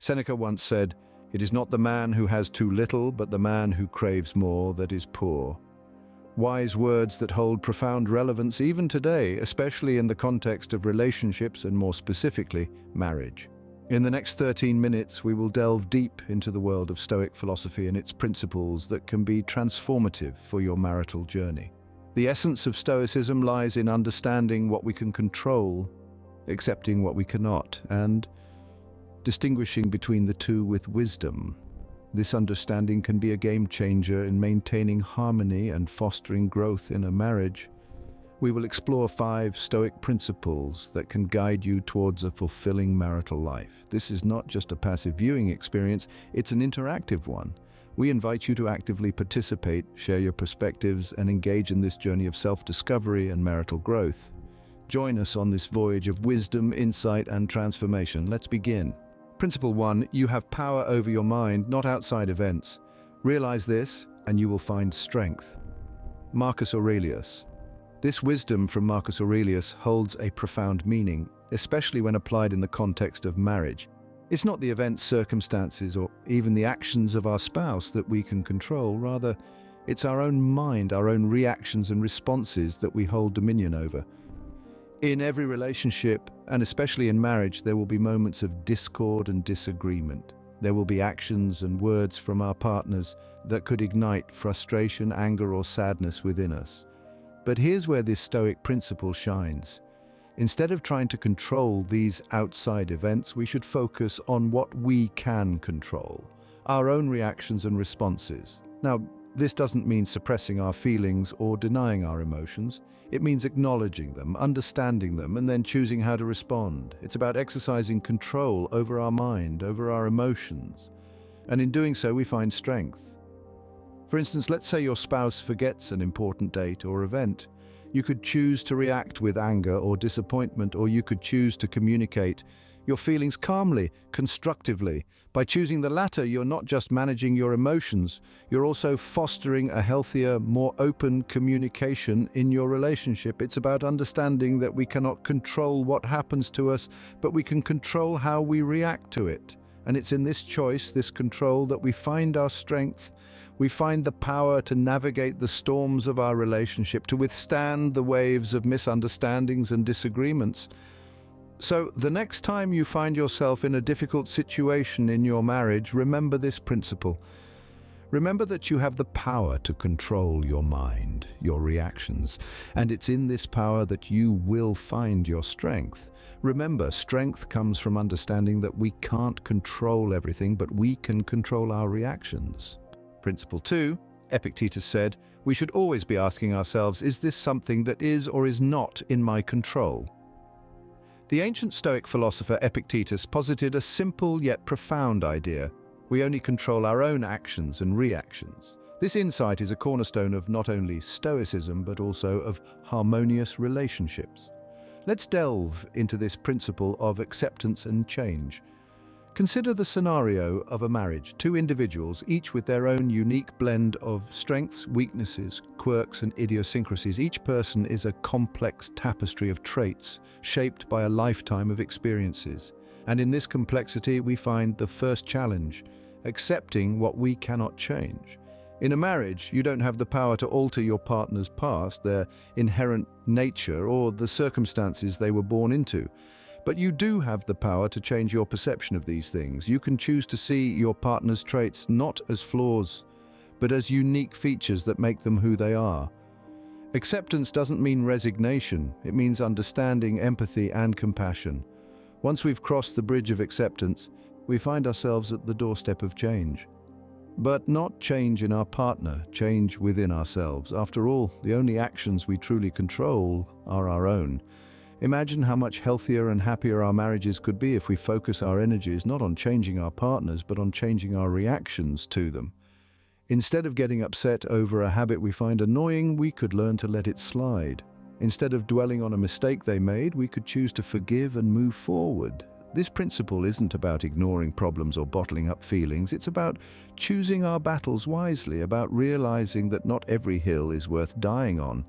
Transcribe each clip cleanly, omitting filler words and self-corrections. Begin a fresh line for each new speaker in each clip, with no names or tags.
Seneca once said, "It is not the man who has too little, but the man who craves more that is poor." Wise words that hold profound relevance even today, especially in the context of relationships and more specifically, marriage. In the next 13 minutes, we will delve deep into the world of Stoic philosophy and its principles that can be transformative for your marital journey. The essence of Stoicism lies in understanding what we can control, accepting what we cannot, and distinguishing between the two with wisdom. This understanding can be a game changer in maintaining harmony and fostering growth in a marriage. We will explore 5 Stoic principles that can guide you towards a fulfilling marital life. This is not just a passive viewing experience, it's an interactive one. We invite you to actively participate, share your perspectives, and engage in this journey of self-discovery and marital growth. Join us on this voyage of wisdom, insight, and transformation. Let's begin. Principle 1, you have power over your mind, not outside events. Realize this, and you will find strength. Marcus Aurelius. This wisdom from Marcus Aurelius holds a profound meaning, especially when applied in the context of marriage. It's not the events, circumstances, or even the actions of our spouse that we can control. Rather, it's our own mind, our own reactions and responses that we hold dominion over. In every relationship, and especially in marriage, there will be moments of discord and disagreement. There will be actions and words from our partners that could ignite frustration, anger, or sadness within us. But here's where this Stoic principle shines. Instead of trying to control these outside events, we should focus on what we can control, our own reactions and responses. Now, this doesn't mean suppressing our feelings or denying our emotions. It means acknowledging them, understanding them, and then choosing how to respond. It's about exercising control over our mind, over our emotions. And in doing so, we find strength. For instance, let's say your spouse forgets an important date or event. You could choose to react with anger or disappointment, or you could choose to communicate your feelings calmly, constructively. By choosing the latter, you're not just managing your emotions, you're also fostering a healthier, more open communication in your relationship. It's about understanding that we cannot control what happens to us, but we can control how we react to it. And it's in this choice, this control, that we find our strength. We find the power to navigate the storms of our relationship, to withstand the waves of misunderstandings and disagreements. So, the next time you find yourself in a difficult situation in your marriage, remember this principle. Remember that you have the power to control your mind, your reactions, and it's in this power that you will find your strength. Remember, strength comes from understanding that we can't control everything, but we can control our reactions. Principle 2, Epictetus said, we should always be asking ourselves, is this something that is or is not in my control? The ancient Stoic philosopher Epictetus posited a simple yet profound idea. We only control our own actions and reactions. This insight is a cornerstone of not only Stoicism, but also of harmonious relationships. Let's delve into this principle of acceptance and change. Consider the scenario of a marriage, 2 individuals, each with their own unique blend of strengths, weaknesses, quirks, and idiosyncrasies. Each person is a complex tapestry of traits shaped by a lifetime of experiences. And in this complexity, we find the first challenge, accepting what we cannot change. In a marriage, you don't have the power to alter your partner's past, their inherent nature, or the circumstances they were born into. But you do have the power to change your perception of these things. You can choose to see your partner's traits not as flaws, but as unique features that make them who they are. Acceptance doesn't mean resignation. It means understanding, empathy, and compassion. Once we've crossed the bridge of acceptance, we find ourselves at the doorstep of change. But not change in our partner, change within ourselves. After all, the only actions we truly control are our own. Imagine how much healthier and happier our marriages could be if we focus our energies not on changing our partners, but on changing our reactions to them. Instead of getting upset over a habit we find annoying, we could learn to let it slide. Instead of dwelling on a mistake they made, we could choose to forgive and move forward. This principle isn't about ignoring problems or bottling up feelings. It's about choosing our battles wisely, about realizing that not every hill is worth dying on.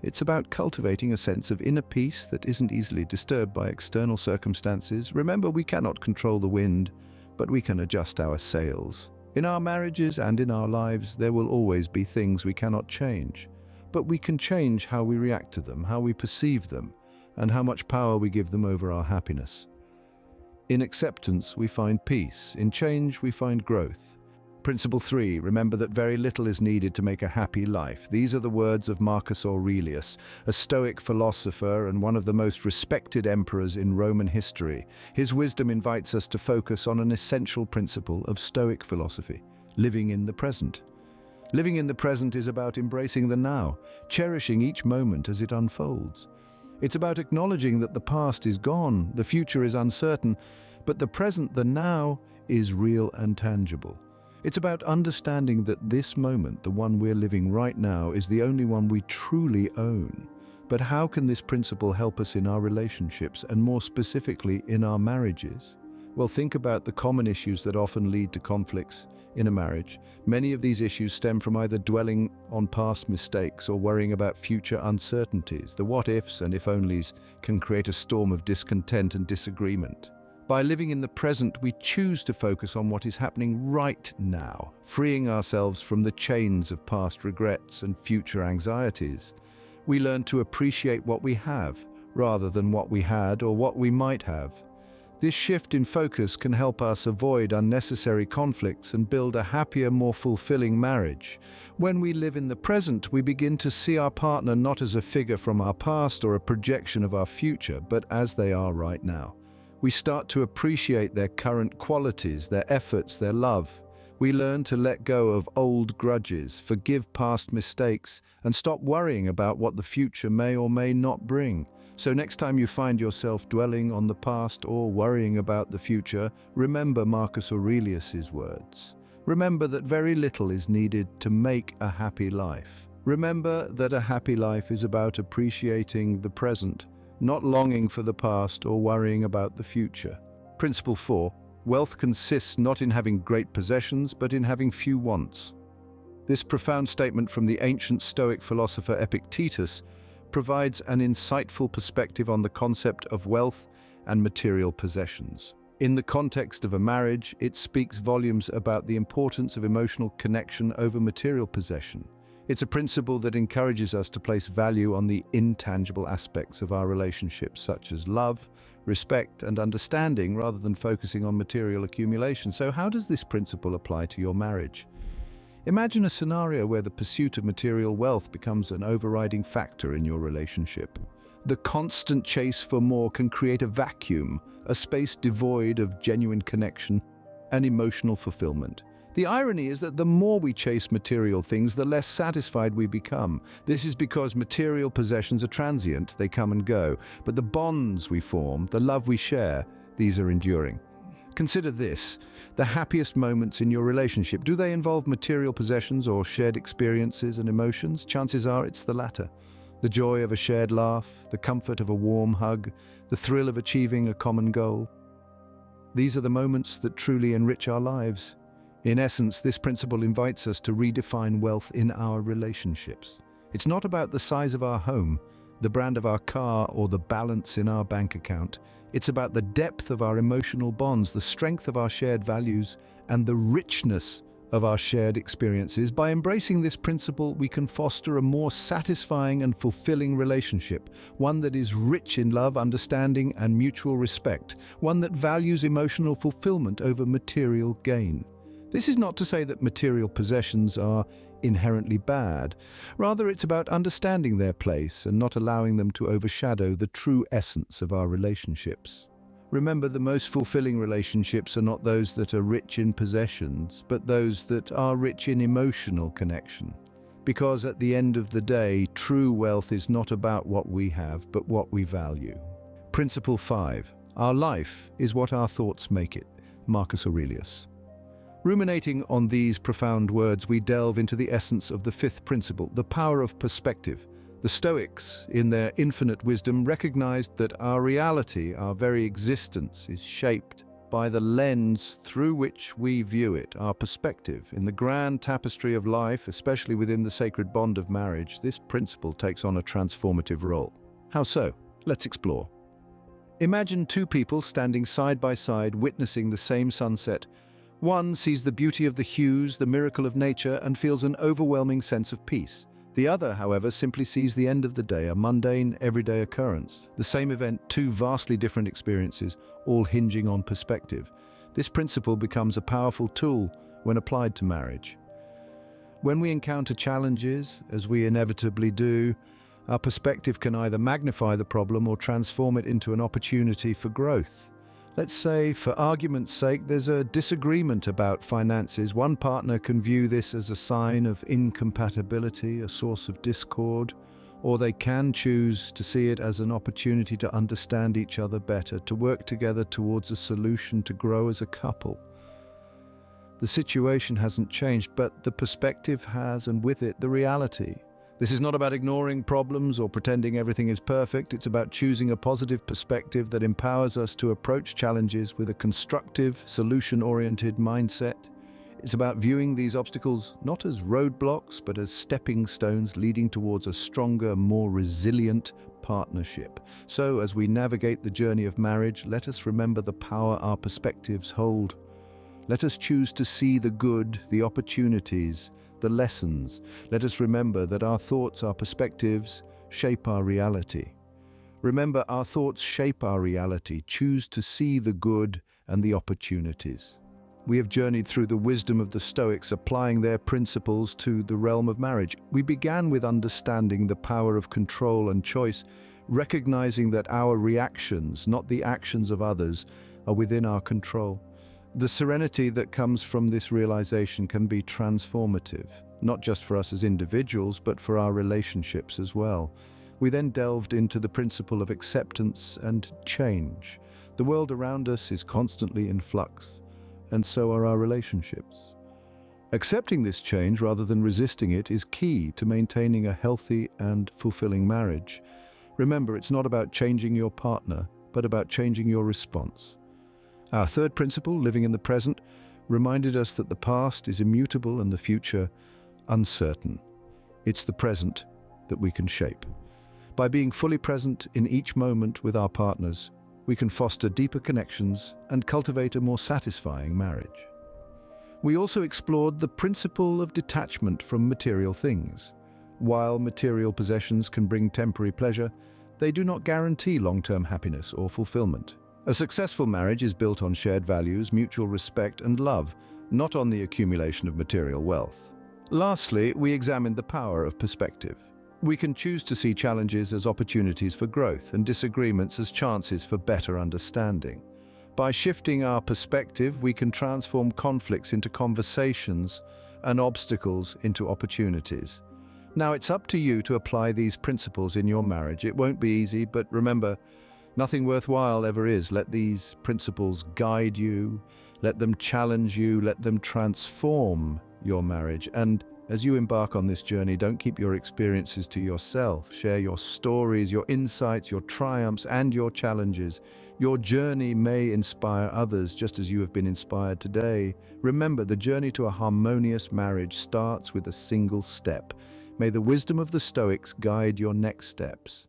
It's about cultivating a sense of inner peace that isn't easily disturbed by external circumstances. Remember, we cannot control the wind, but we can adjust our sails. In our marriages and in our lives, there will always be things we cannot change, but we can change how we react to them, how we perceive them, and how much power we give them over our happiness. In acceptance, we find peace. In change, we find growth. Principle 3, remember that very little is needed to make a happy life. These are the words of Marcus Aurelius, a Stoic philosopher and one of the most respected emperors in Roman history. His wisdom invites us to focus on an essential principle of Stoic philosophy: living in the present. Living in the present is about embracing the now, cherishing each moment as it unfolds. It's about acknowledging that the past is gone, the future is uncertain, but the present, the now, is real and tangible. It's about understanding that this moment, the one we're living right now, is the only one we truly own. But how can this principle help us in our relationships, and more specifically in our marriages? Well, think about the common issues that often lead to conflicts in a marriage. Many of these issues stem from either dwelling on past mistakes or worrying about future uncertainties. The what-ifs and if-onlys can create a storm of discontent and disagreement. By living in the present, we choose to focus on what is happening right now, freeing ourselves from the chains of past regrets and future anxieties. We learn to appreciate what we have, rather than what we had or what we might have. This shift in focus can help us avoid unnecessary conflicts and build a happier, more fulfilling marriage. When we live in the present, we begin to see our partner not as a figure from our past or a projection of our future, but as they are right now. We start to appreciate their current qualities, their efforts, their love. We learn to let go of old grudges, forgive past mistakes, and stop worrying about what the future may or may not bring. So next time you find yourself dwelling on the past or worrying about the future, remember Marcus Aurelius's words. Remember that very little is needed to make a happy life. Remember that a happy life is about appreciating the present, not longing for the past or worrying about the future. Principle 4. Wealth consists not in having great possessions, but in having few wants. This profound statement from the ancient Stoic philosopher Epictetus provides an insightful perspective on the concept of wealth and material possessions. In the context of a marriage, it speaks volumes about the importance of emotional connection over material possession. It's a principle that encourages us to place value on the intangible aspects of our relationships, such as love, respect, and understanding, rather than focusing on material accumulation. So how does this principle apply to your marriage? Imagine a scenario where the pursuit of material wealth becomes an overriding factor in your relationship. The constant chase for more can create a vacuum, a space devoid of genuine connection and emotional fulfillment. The irony is that the more we chase material things, the less satisfied we become. This is because material possessions are transient, they come and go. But the bonds we form, the love we share, these are enduring. Consider this: the happiest moments in your relationship, do they involve material possessions or shared experiences and emotions? Chances are it's the latter. The joy of a shared laugh, the comfort of a warm hug, the thrill of achieving a common goal. These are the moments that truly enrich our lives. In essence, this principle invites us to redefine wealth in our relationships. It's not about the size of our home, the brand of our car, or the balance in our bank account. It's about the depth of our emotional bonds, the strength of our shared values, and the richness of our shared experiences. By embracing this principle, we can foster a more satisfying and fulfilling relationship, one that is rich in love, understanding, and mutual respect, one that values emotional fulfillment over material gain. This is not to say that material possessions are inherently bad. Rather, it's about understanding their place and not allowing them to overshadow the true essence of our relationships. Remember, the most fulfilling relationships are not those that are rich in possessions, but those that are rich in emotional connection. Because at the end of the day, true wealth is not about what we have, but what we value. Principle 5. Our life is what our thoughts make it. Marcus Aurelius. Ruminating on these profound words, we delve into the essence of the fifth principle, the power of perspective. The Stoics, in their infinite wisdom, recognized that our reality, our very existence, is shaped by the lens through which we view it, our perspective. In the grand tapestry of life, especially within the sacred bond of marriage, this principle takes on a transformative role. How so? Let's explore. Imagine two people standing side by side, witnessing the same sunset. One sees the beauty of the hues, the miracle of nature, and feels an overwhelming sense of peace. The other, however, simply sees the end of the day, a mundane, everyday occurrence. The same event, two vastly different experiences, all hinging on perspective. This principle becomes a powerful tool when applied to marriage. When we encounter challenges, as we inevitably do, our perspective can either magnify the problem or transform it into an opportunity for growth. Let's say, for argument's sake, there's a disagreement about finances. One partner can view this as a sign of incompatibility, a source of discord, or they can choose to see it as an opportunity to understand each other better, to work together towards a solution, to grow as a couple. The situation hasn't changed, but the perspective has, and with it, the reality. This is not about ignoring problems or pretending everything is perfect. It's about choosing a positive perspective that empowers us to approach challenges with a constructive, solution-oriented mindset. It's about viewing these obstacles not as roadblocks, but as stepping stones leading towards a stronger, more resilient partnership. So, as we navigate the journey of marriage, let us remember the power our perspectives hold. Let us choose to see the good, the opportunities, the lessons. Let us remember that our thoughts, our perspectives, shape our reality. Remember, our thoughts shape our reality. Choose to see the good and the opportunities. We have journeyed through the wisdom of the Stoics, applying their principles to the realm of marriage. We began with understanding the power of control and choice, recognizing that our reactions, not the actions of others, are within our control. The serenity that comes from this realization can be transformative, not just for us as individuals, but for our relationships as well. We then delved into the principle of acceptance and change. The world around us is constantly in flux, and so are our relationships. Accepting this change rather than resisting it is key to maintaining a healthy and fulfilling marriage. Remember, it's not about changing your partner, but about changing your response. Our third principle, living in the present, reminded us that the past is immutable and the future uncertain. It's the present that we can shape. By being fully present in each moment with our partners, we can foster deeper connections and cultivate a more satisfying marriage. We also explored the principle of detachment from material things. While material possessions can bring temporary pleasure, they do not guarantee long-term happiness or fulfillment. A successful marriage is built on shared values, mutual respect, and love, not on the accumulation of material wealth. Lastly, we examined the power of perspective. We can choose to see challenges as opportunities for growth and disagreements as chances for better understanding. By shifting our perspective, we can transform conflicts into conversations and obstacles into opportunities. Now, it's up to you to apply these principles in your marriage. It won't be easy, but remember, nothing worthwhile ever is. Let these principles guide you, let them challenge you, let them transform your marriage. And as you embark on this journey, don't keep your experiences to yourself. Share your stories, your insights, your triumphs, and your challenges. Your journey may inspire others just as you have been inspired today. Remember, the journey to a harmonious marriage starts with a single step. May the wisdom of the Stoics guide your next steps.